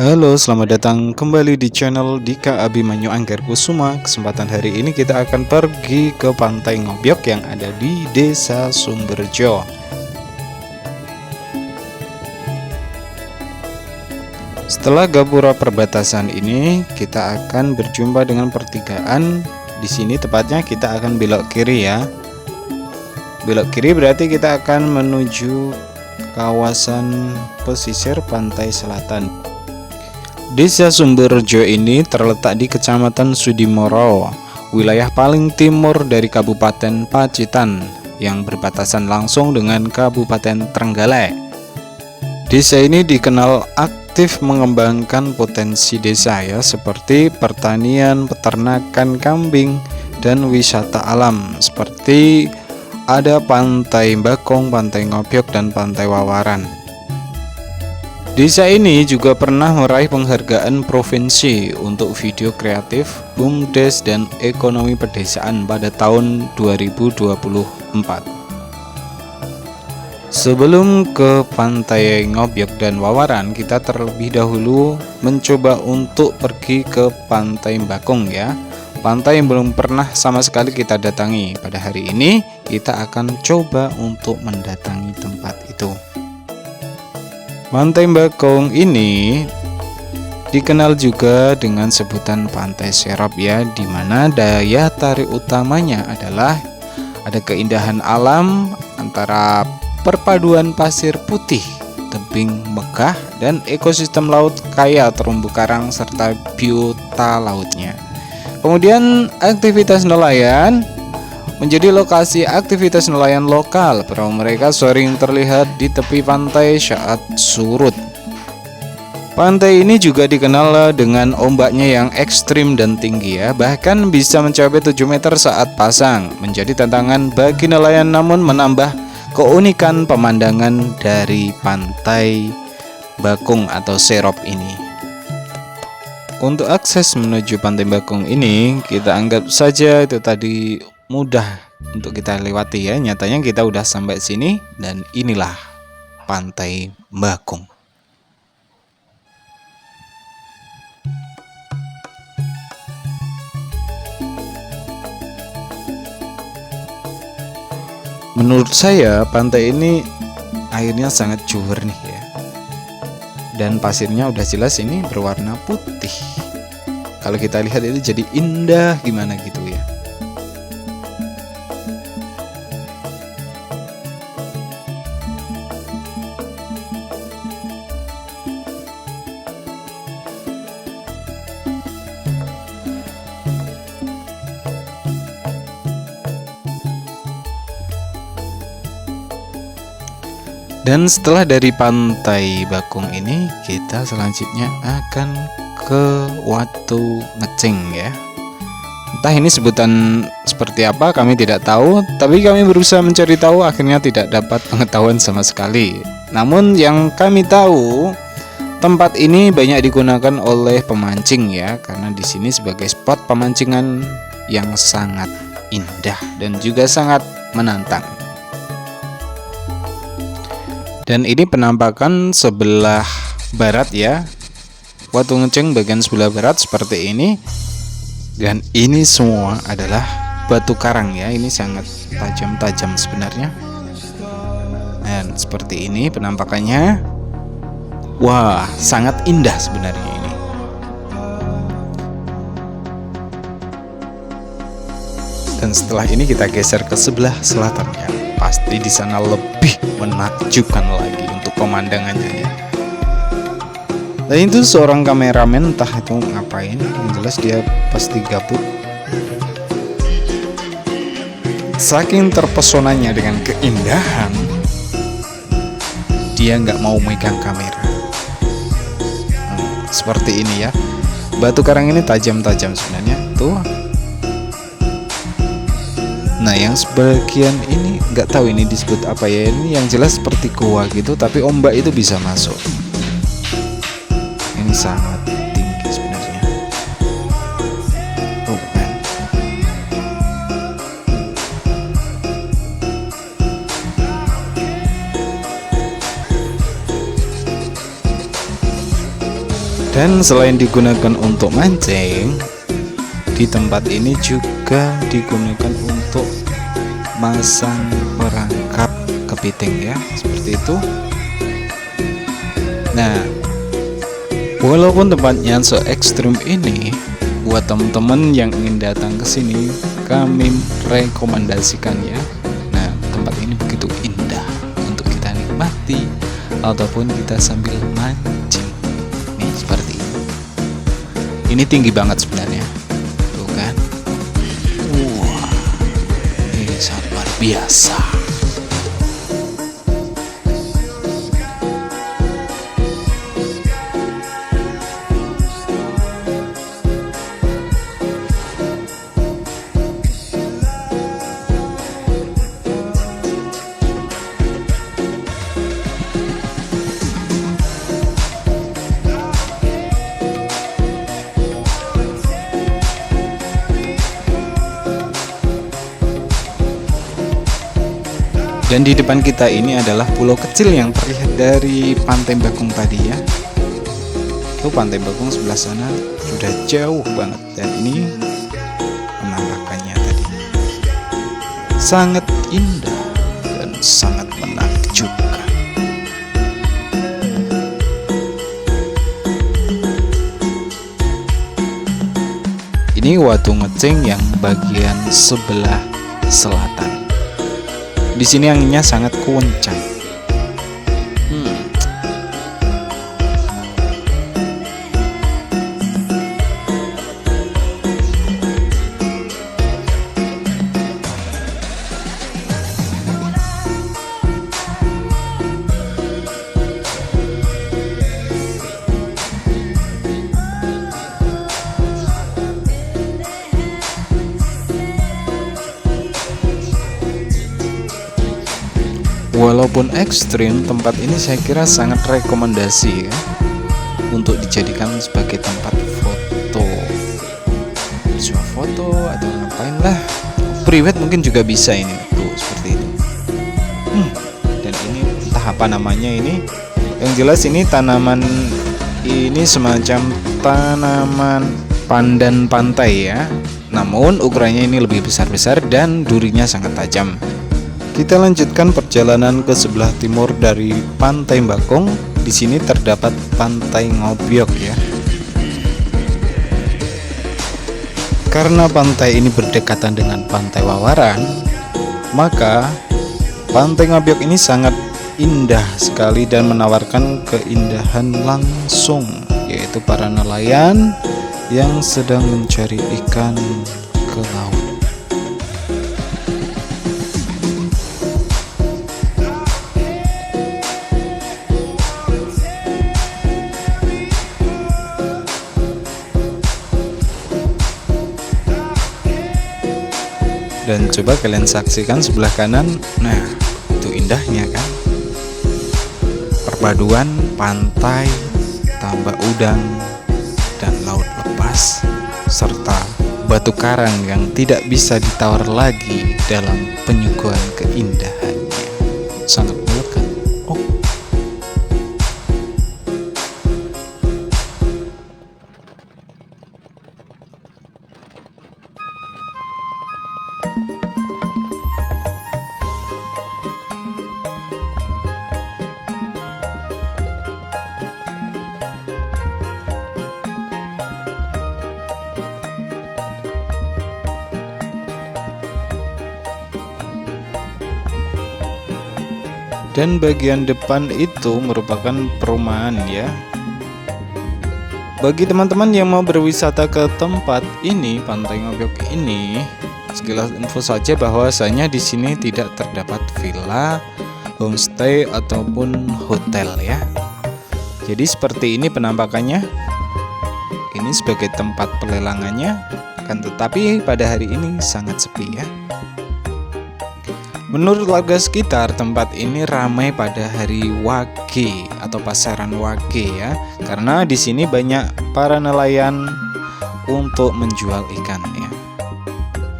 Halo, selamat datang kembali di channel Dika Abimanyu Angger Kusuma. Kesempatan hari ini kita akan pergi ke Pantai Ngobyok yang ada di Desa Sumberjo. Setelah gapura perbatasan ini, kita akan berjumpa dengan pertigaan. Di sini tepatnya kita akan belok kiri ya. Belok kiri berarti kita akan menuju kawasan pesisir pantai selatan. Desa Sumberjo ini terletak di Kecamatan Sudimoro, wilayah paling timur dari Kabupaten Pacitan yang berbatasan langsung dengan Kabupaten Trenggalek. Desa ini dikenal aktif mengembangkan potensi desa ya, seperti pertanian, peternakan kambing, dan wisata alam seperti ada Pantai Bakung, Pantai Ngobyok, dan Pantai Wawaran. Desa ini juga pernah meraih penghargaan provinsi untuk video kreatif, BUMDes, dan ekonomi pedesaan pada tahun 2024. Sebelum ke Pantai Ngobyok dan Wawaran, kita terlebih dahulu mencoba untuk pergi ke Pantai Bakung ya. Pantai yang belum pernah sama sekali kita datangi. Pada hari ini kita akan coba untuk mendatangi tempat itu. Pantai Bakung ini dikenal juga dengan sebutan Pantai Serap ya, di mana daya tarik utamanya adalah ada keindahan alam antara perpaduan pasir putih, tebing megah, dan ekosistem laut kaya terumbu karang serta biota lautnya. Kemudian aktivitas nelayan menjadi lokasi aktivitas nelayan lokal. Perahu mereka sering terlihat di tepi pantai saat surut. Pantai ini juga dikenal dengan ombaknya yang ekstrim dan tinggi ya, bahkan bisa mencapai 7 meter saat pasang. Menjadi tantangan bagi nelayan namun menambah keunikan pemandangan dari Pantai Bakung atau Serap ini. Untuk akses menuju Pantai Bakung ini kita anggap saja itu tadi mudah untuk kita lewati ya. Nyatanya kita udah sampai sini dan inilah Pantai Bakung. Menurut saya pantai ini airnya sangat jernih ya, dan pasirnya udah jelas ini berwarna putih. Kalau kita lihat itu jadi indah gimana gitu ya. Dan setelah dari Pantai Bakung ini, kita selanjutnya akan ke Watu Ngecing ya. Entah ini sebutan seperti apa, kami tidak tahu, tapi kami berusaha mencari tahu, akhirnya tidak dapat pengetahuan sama sekali. Namun yang kami tahu, tempat ini banyak digunakan oleh pemancing ya, karena di sini sebagai spot pemancingan yang sangat indah dan juga sangat menantang. Dan ini penampakan sebelah barat ya, Watu Ngecing bagian sebelah barat seperti ini. Dan ini semua adalah batu karang ya, ini sangat tajam-tajam sebenarnya. Dan seperti ini penampakannya. Wah, sangat indah sebenarnya ini. Dan setelah ini kita geser ke sebelah selatan ya. Pasti di sana lebih menakjubkan lagi untuk pemandangannya ya. Dan itu seorang kameramen, entah itu ngapain, yang jelas dia pasti gabut. Saking terpesonanya dengan keindahan, dia nggak mau megang kamera. Seperti ini ya, batu karang ini tajam-tajam sebenarnya tuh. Nah yang sebagian ini nggak tahu ini disebut apa ya, ini yang jelas seperti gua gitu, tapi ombak itu bisa masuk. Ini sangat tinggi sebenarnya. Oh man. Dan selain digunakan untuk mancing, di tempat ini juga digunakan untuk masang perangkap kepiting ya, seperti itu. Nah, walaupun tempatnya so ekstrim ini, buat teman-teman yang ingin datang ke sini, kami rekomendasikan ya. Nah, tempat ini begitu indah untuk kita nikmati ataupun kita sambil mancing. Nih seperti ini. Ini tinggi banget sebenarnya. Tuh kan? Wah. Ini sangat luar biasa. Dan di depan kita ini adalah pulau kecil yang terlihat dari Pantai Bakung tadi ya. Tuh Pantai Bakung sebelah sana sudah jauh banget, dan ini penampakannya tadi sangat indah dan sangat menakjubkan. Ini Watu Ngecing yang bagian sebelah selatan. Di sini anginnya sangat kencang. Walaupun ekstrim, tempat ini saya kira sangat rekomendasi ya, untuk dijadikan sebagai tempat foto, bersuah foto atau ngapain lah. Private mungkin juga bisa ini tuh seperti itu. Dan ini entah apa namanya ini. Yang jelas ini tanaman ini semacam tanaman pandan pantai ya. Namun ukurannya ini lebih besar-besar dan durinya sangat tajam. Kita lanjutkan perjalanan ke sebelah timur dari Pantai Bakung. Di sini terdapat Pantai Ngobyok ya. Karena pantai ini berdekatan dengan Pantai Wawaran, maka Pantai Ngobyok ini sangat indah sekali dan menawarkan keindahan langsung, yaitu para nelayan yang sedang mencari ikan ke laut. Dan coba kalian saksikan sebelah kanan. Nah, itu indahnya kan. Perpaduan pantai, tambak udang, dan laut lepas, serta batu karang yang tidak bisa ditawar lagi dalam penyuguhan keindahannya. Sangat melekat. Dan bagian depan itu merupakan perumahan ya. Bagi teman-teman yang mau berwisata ke tempat ini, Pantai Ngobyok ini, sekilas info saja bahwasanya di sini tidak terdapat villa, homestay ataupun hotel ya. Jadi seperti ini penampakannya. Ini sebagai tempat pelelangannya, kan, tetapi pada hari ini sangat sepi ya. Menurut warga sekitar, tempat ini ramai pada hari Wage atau pasaran Wage ya, karena di sini banyak para nelayan untuk menjual ikan ya,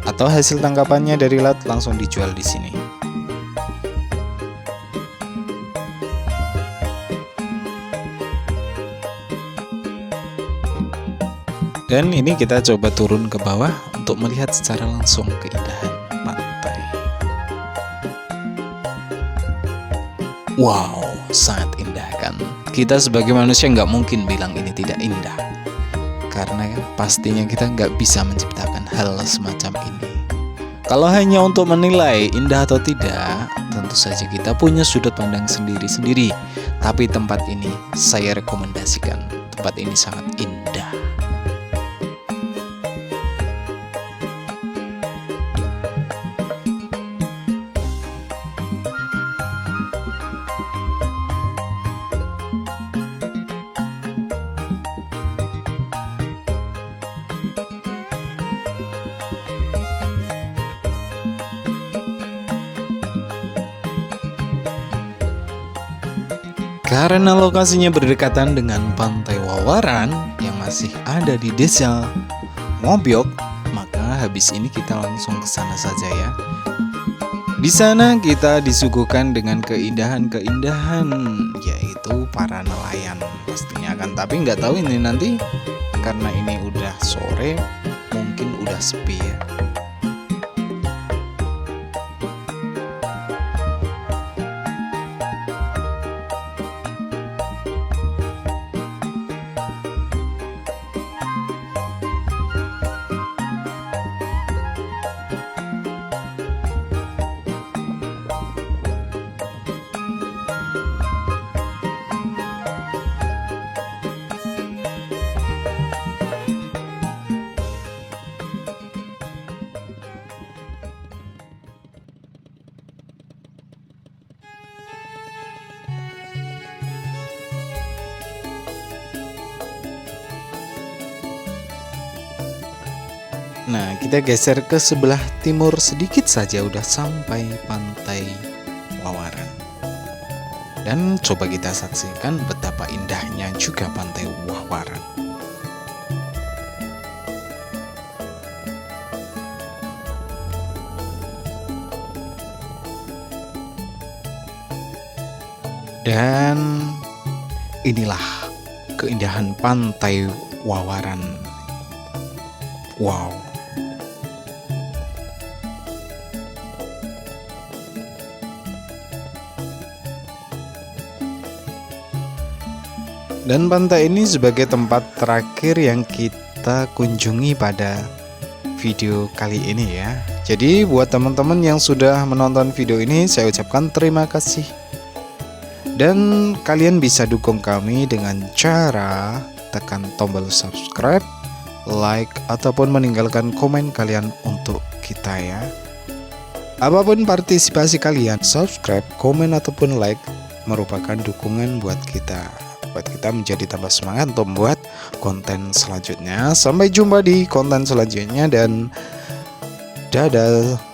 atau hasil tangkapannya dari laut langsung dijual di sini. Dan ini kita coba turun ke bawah untuk melihat secara langsung keindahan pantai. Wow, sangat indah kan? Kita sebagai manusia nggak mungkin bilang ini tidak indah, karena pastinya kita nggak bisa menciptakan hal semacam ini. Kalau hanya untuk menilai indah atau tidak, tentu saja kita punya sudut pandang sendiri-sendiri. Tapi tempat ini saya rekomendasikan. Tempat ini sangat indah. Karena lokasinya berdekatan dengan Pantai Wawaran yang masih ada di Desa Ngobyok, maka habis ini kita langsung ke sana saja ya. Di sana kita disuguhkan dengan keindahan-keindahan, yaitu para nelayan pastinya kan. Tapi nggak tahu ini nanti karena ini udah sore, mungkin udah sepi ya. Nah, kita geser ke sebelah timur sedikit saja udah sampai Pantai Wawaran. Dan coba kita saksikan betapa indahnya juga Pantai Wawaran. Dan inilah keindahan Pantai Wawaran. Wow. Dan pantai ini sebagai tempat terakhir yang kita kunjungi pada video kali ini ya. Jadi buat teman-teman yang sudah menonton video ini, saya ucapkan terima kasih. Dan kalian bisa dukung kami dengan cara tekan tombol subscribe, like, ataupun meninggalkan komen kalian untuk kita ya. Apapun partisipasi kalian, subscribe, komen, ataupun like merupakan dukungan buat kita menjadi tambah semangat untuk membuat konten selanjutnya. Sampai jumpa di konten selanjutnya dan dadah.